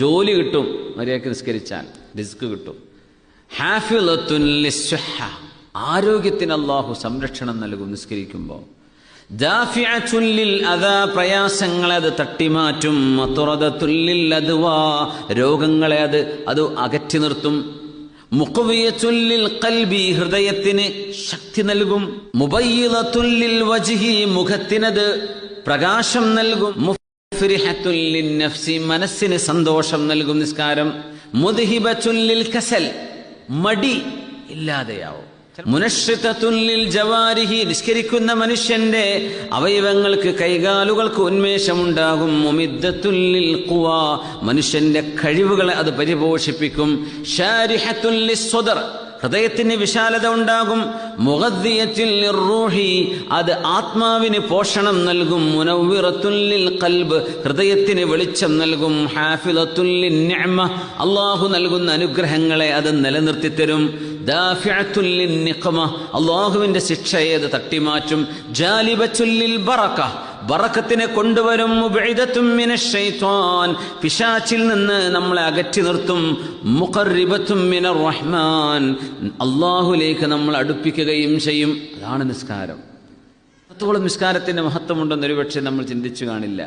ജോലി കിട്ടും, മര്യാദയ്ക്ക് നിസ്കരിച്ചാൽ റിസ്ക് കിട്ടും. ഹാഫിളത്തുൻ ലിസ്സുഹ, ആരോഗ്യത്തിന് അല്ലാഹു സംരക്ഷണം നൽകും നിസ്കരിക്കുമ്പോൾ. ദാഫിഅത്തുൻ ലിൽ അദാ, പ്രയാസങ്ങളെ അത് തട്ടിമാറ്റും. മതുറദത്തുൻ ലിൽ അദ്വാ, രോഗങ്ങളെ അത് അകറ്റി നിർത്തും. മുഖ്വിയത്തുൻ ലിൽ ഖൽബി, ഹൃദയത്തിന് ശക്തി നൽകും. മുബയ്യിദത്തുൻ ലിൽ വജ്ഹി, മുഖത്തിനത് പ്രകാശം നൽകും. മുഫ്രിഹത്തുൻ ലിൻ നഫ്സി, മനസ്സിന് സന്തോഷം നൽകും നിസ്കാരം. മുദ്ഹിബത്തുൻ ലിൽ കസൽ, മടി ഇല്ലാതെയാവും. മുനശ്ശിതത്തുൻ ലിൽ ജവാരിഹി, നിസ്കരിക്കുന്ന മനുഷ്യന്റെ അവയവങ്ങൾക്ക്, കൈകാലുകൾക്ക് ഉന്മേഷമുണ്ടാകും. മുമിദ്ദത്തുൻ ലിൽ ഖുവാ, മനുഷ്യന്റെ കഴിവുകളെ അത് പരിപോഷിപ്പിക്കും. ശാരിഹത്തുൻ ലിസ്സദർ, ഹൃദയത്തിന് വിശാലത ഉണ്ടാകും. മുഗദ്ദിയത്തുൻ ലിർറൂഹി, അത് ആത്മാവിന് പോഷണം നൽകും. മുനവ്വിറത്തുൻ ലിൽ ഖൽബ്, ഹൃദയത്തിന് വെളിച്ചം നൽകും. ഹാഫിളത്തുൻ ലിന്നിഅമ, അല്ലാഹു നൽകുന്ന അനുഗ്രഹങ്ങളെ അത് നിലനിർത്തിത്തരും. ദാഫിഅത്തുൻ ലിന്നിഖമ, അല്ലാഹുവിന്റെ ശിക്ഷയെ അത് തട്ടിമാറ്റും. ജാലിബത്തുൻ ലിൽ ബറക, ബറക്കത്തിനെ കൊണ്ടുവരും. മുബഇദത്തുൻ മിനശ് ശൈത്വാൻ, പിശാചിൽ നിന്ന് നമ്മളെ അകറ്റി നിർത്തും. മുഖർരിബത്തുൻ മിനർ റഹ്മാൻ, അല്ലാഹുവിലേക്ക് നമ്മൾ അടുപ്പിക്കുകയും ചെയ്യും. അതാണ് നിസ്കാരം. അത്രത്തോളം നിസ്കാരത്തിന്റെ മഹത്വമുണ്ടെന്ന് ഒരുപക്ഷെ നമ്മൾ ചിന്തിച്ചു കാണില്ല.